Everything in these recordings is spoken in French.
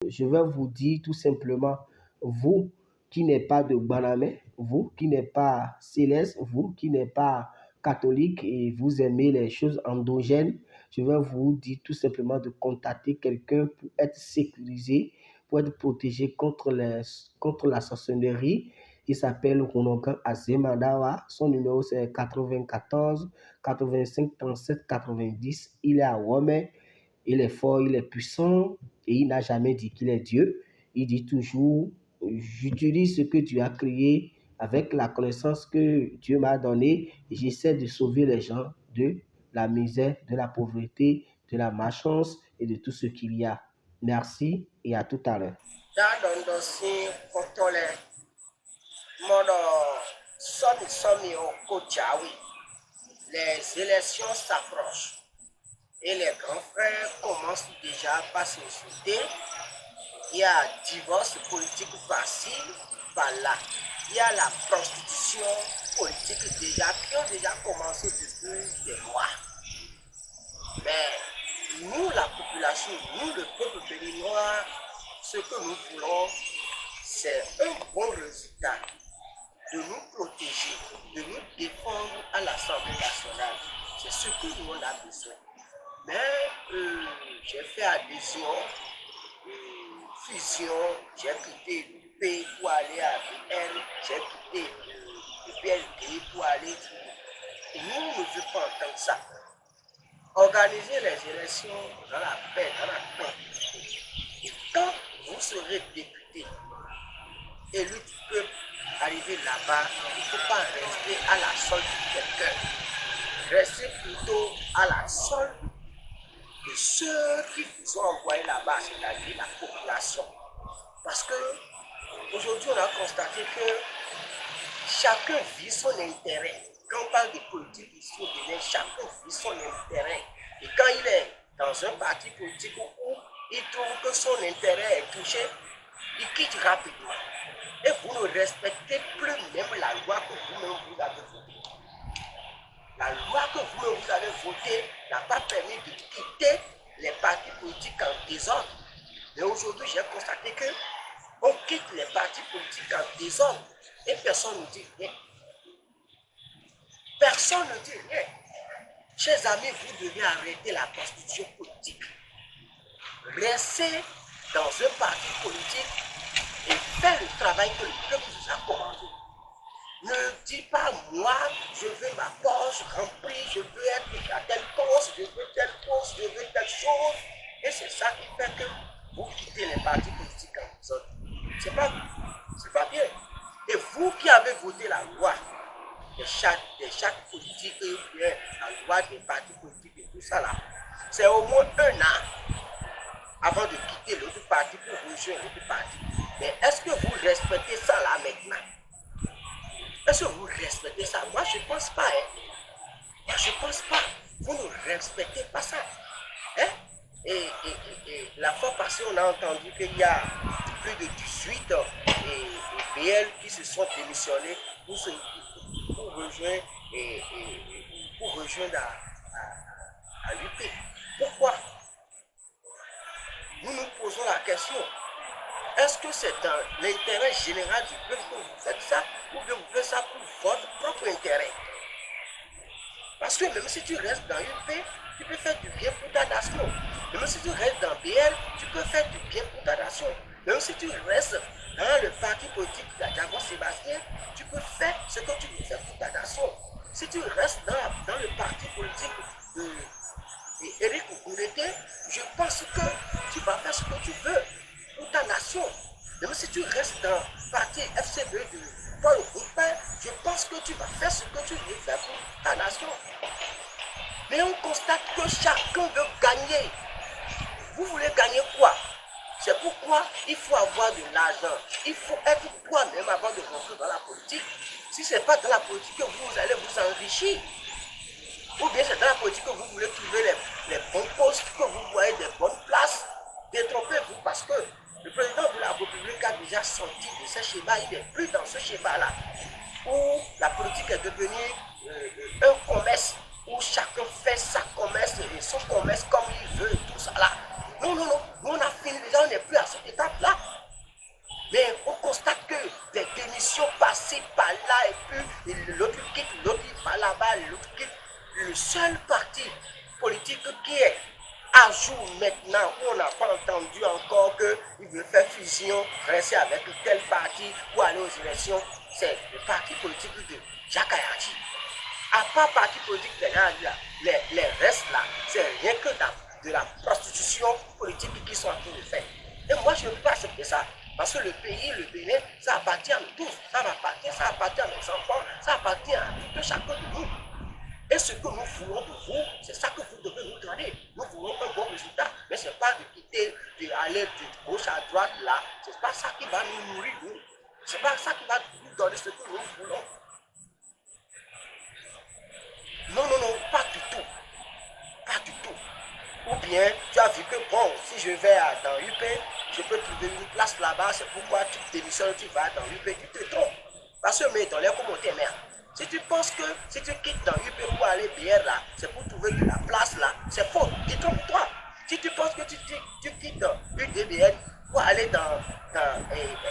je vais vous dire tout simplement, vous qui n'êtes pas de Banamé, vous qui n'êtes pas céleste, vous qui n'êtes pas catholique et vous aimez les choses endogènes, je vais vous dire tout simplement de contacter quelqu'un pour être sécurisé, pour être protégé contre la sorcellerie. Il s'appelle Runokan Azemadawa. Son numéro c'est 94 85 37 90. Il est à Rome. Il est fort, il est puissant et il n'a jamais dit qu'il est Dieu. Il dit toujours, j'utilise ce que Dieu a créé avec la connaissance que Dieu m'a donnée et j'essaie de sauver les gens de la misère, de la pauvreté, de la malchance et de tout ce qu'il y a. Merci et à tout à l'heure. Les élections s'approchent et les grands frères commencent déjà par s'insulter. Il y a divorce politique par-ci, par-là. Il y a la prostitution politique qui ont déjà commencé depuis des mois. Mais nous, la population, nous, le peuple béninois, ce que nous voulons, c'est un bon résultat de nous protéger, de nous défendre à l'Assemblée nationale. C'est ce que nous on a besoin. Mais j'ai fait adhésion, fusion, j'ai quitté l'UP pour aller à BN, j'ai quitté le PLD pour aller. Nous ne voulons pas entendre ça. Organiser les élections dans la paix, dans la tranquillité. Et quand vous serez député, élu du peuple, arriver là-bas, il ne faut pas rester à la solde de quelqu'un. Restez plutôt à la solde de ceux qui vous ont envoyé là-bas, c'est-à-dire la population. Parce que aujourd'hui, on a constaté que chacun vit son intérêt. Quand on parle de politique ici au Bénin, chacun vit son intérêt. Et quand il est dans un parti politique où il trouve que son intérêt est touché, il quitte rapidement. Et vous ne respectez plus même la loi que vous-même vous avez votée. La loi que vous-même vous avez votée n'a pas permis de quitter les partis politiques en désordre. Mais aujourd'hui, j'ai constaté que on quitte les partis politiques en désordre et personne ne dit rien. Personne ne dit rien. Chers amis, vous devez arrêter la prostitution politique. Restez dans un parti politique et faire le travail que le peuple vous a commandé. Ne dites pas, moi, je veux ma poche remplie, je veux être à telle poste, je veux telle poste, je veux telle chose. Et c'est ça qui fait que vous quittez les partis politiques en désordre. C'est pas bien. Et vous qui avez voté la loi de chaque politique, la loi des partis politiques et tout ça là, c'est au moins 1 an avant de quitter l'autre parti pour rejoindre l'autre parti. Mais est-ce que vous respectez ça là maintenant? Est-ce que vous respectez ça? Moi, je ne pense pas. Moi, je ne pense pas. Vous ne respectez pas ça. Hein? Et la fois passée, on a entendu qu'il y a plus de 18 BL qui se sont démissionnés pour rejoindre à l'UP. Pourquoi? Nous nous posons la question. Est-ce que c'est dans l'intérêt général du peuple que vous faites ça ou bien vous faites ça pour votre propre intérêt? Parce que même si tu restes dans UP, tu peux faire du bien pour ta nation. Même si tu restes dans BL, tu peux faire du bien pour ta nation. Même si tu restes dans le parti politique d'Adjavon Sébastien, tu peux faire ce que tu veux faire pour ta nation. Si tu restes dans le parti politique d'Éric Ougourete, je pense que tu vas faire ce que tu veux pour ta nation. Même si tu restes dans le parti FCB de Paul Oupin, je pense que tu vas faire ce que tu veux faire pour ta nation. Mais on constate que chacun veut gagner. Vous voulez gagner quoi? C'est pourquoi il faut avoir de l'argent. Il faut être toi-même avant de rentrer dans la politique. Si ce n'est pas dans la politique que vous allez vous enrichir, ou bien c'est dans la politique que vous voulez trouver les bons postes, que vous voyez des bonnes places, détrompez-vous parce que le président de la République a déjà sorti de ce schéma, il n'est plus dans ce schéma-là, où la politique est devenue un commerce, où chacun fait sa commerce et son commerce comme il veut, tout ça là. Non, nous on a fini déjà, on n'est plus à cet état. étape-là. Mais on constate que des démissions passées par là et puis l'autre quitte, l'autre va là-bas, l'autre quitte. Le seul parti politique qui est à jour maintenant, où on n'a pas entendu encore qu'il veut faire fusion, rester avec tel parti pour aller aux élections, c'est le parti politique de Jacques Ayadji. À part parti politique de Ayadji, les restes là, c'est rien que de la prostitution politique qu'ils sont en train de faire. Et moi, je ne peux pas accepter ça. Parce que le pays, le Bénin, ça appartient à nous tous. Ça appartient à mes enfants, ça appartient à tout chacun de nous. Et ce que nous voulons de vous, c'est ça que vous devez nous donner. Nous voulons un bon résultat, mais ce n'est pas de quitter, d'aller de gauche à droite là. Ce n'est pas ça qui va nous nourrir, nous. Ce n'est pas ça qui va nous donner ce que nous voulons. Non, non, non, pas du tout. Pas du tout. Ou bien, tu as vu que bon, si je vais dans UP, je peux trouver une place là-bas, c'est pourquoi tu démissionnes, tu vas dans UP, tu te trompes. Parce que, mais dans les commentaires, merde. Si tu penses que si tu quittes dans UP pour aller BR là, c'est pour trouver de la place là, c'est faux, détrompe-toi. Si tu penses que tu quittes dans UDBN pour aller dans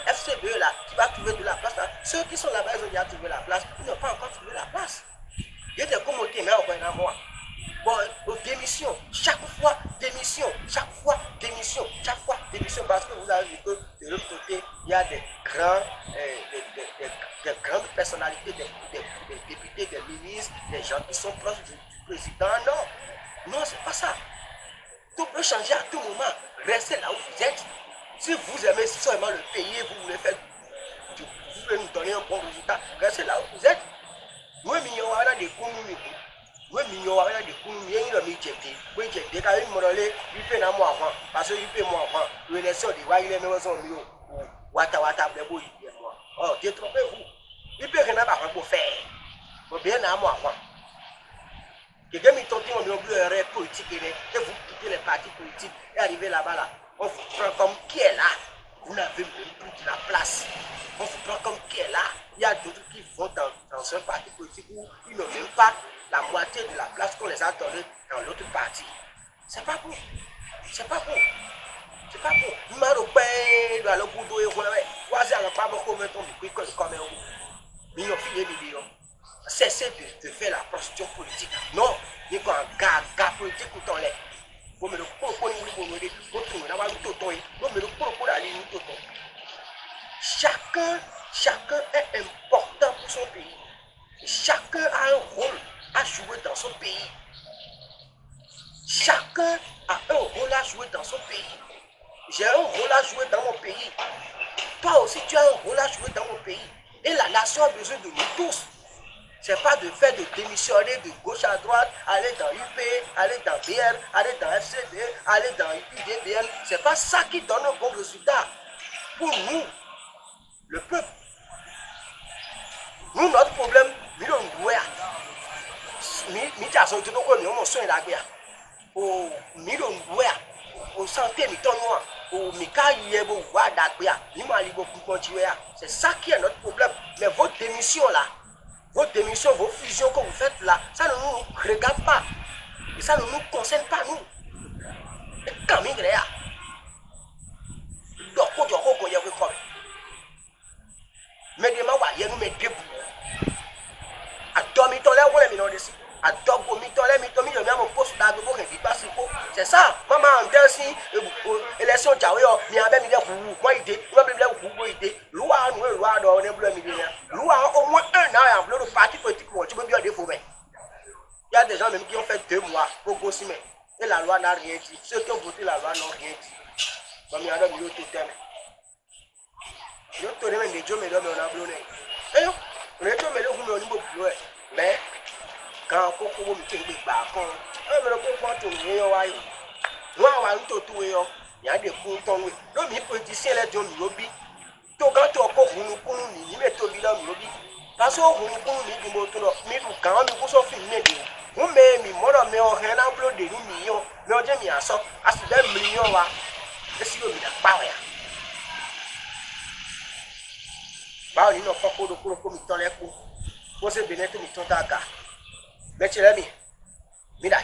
FCBE là, tu vas trouver de la place là. Ceux qui sont là-bas, ils ont déjà trouvé la place, ils n'ont pas encore trouvé la place. Il y a des commentaires, mais encore dans moi. Bon, démission, chaque fois démission, chaque fois démission, chaque fois démission, parce que vous avez vu que de l'autre côté, il y a des grandes personnalités, des députés, des ministres, des gens qui sont proches du président. Non, non, c'est pas ça. Tout peut changer à tout moment. Restez là où vous êtes. Si vous aimez seulement le pays, vous voulez faire, vous voulez nous donner un bon résultat, restez là où vous êtes. Nous, nous avons des communes. Oui, mignon, on a des coups, il y a une mi-jeté. Oui, j'ai des cas, une monolée, il fait un mois avant. Parce qu'il fait moins avant. L'élection des rois, il est même son mieux. Wata, blebo, il est moi. Oh, détrompez-vous. Il peut rien avoir pour faire. Vous bien à moi avant. Quelqu'un m'a tenté, on a un rêve politique, et vous quittez les partis politiques et arrivez là-bas, là. On vous prend comme qui est là. Vous n'avez même plus de la place. On vous prend comme qui est là. Il y a d'autres qui vont dans un parti politique où ils n'ont même pas la moitié de la place qu'on les a donnée dans l'autre parti. C'est pas bon. C'est pas bon. C'est pas bon. Nous m'avons payé dans le bout d'eau et on a pas beaucoup de temps de que comme un nous filé vidéo. Cessez de faire la prostitution politique. Non, il y a un gars politique où on est. Vous me le proposez, chacun est important pour son pays. Chacun a un rôle à jouer dans son pays. Chacun a un rôle à jouer dans son pays. J'ai un rôle à jouer dans mon pays. Toi aussi, tu as un rôle à jouer dans mon pays. Et la nation a besoin de nous tous. Ce n'est pas de faire de démissionner de gauche à droite, aller dans UP, aller dans BR, aller dans FCD, aller dans UDBN. Ce n'est pas ça qui donne un bon résultat. Pour nous, le peuple. Nous, notre problème, nous sommes c'est ça qui est notre problème. Mais vos démissions là, vos démissions, vos fusions que vous faites là, ça ne nous regarde pas. Et ça ne nous concerne pas, nous. Et quand même, mais demain, il y a nous mettre debout. C'est ça, maman, élection, moi, loi, au moins un an, le parti politique, tu peux bien défouler. Il y a des gens même qui ont fait 2 mois pour gosser, et la loi n'a rien dit. Ceux qui ont voté la loi n'ont rien dit. Il y a des gens qui ont mais quand on il y a des pontons. Les politiciens, les gens lobby. Quand tu as parce que quand nous filmé, nous on des millions, mais on dit à ça, à ce millions là, et si on n'a pas rien. Bah, il n'y a pas de comme les coups. Vous avez bien été mis ton daga. Mais tu l'as mis. Mais la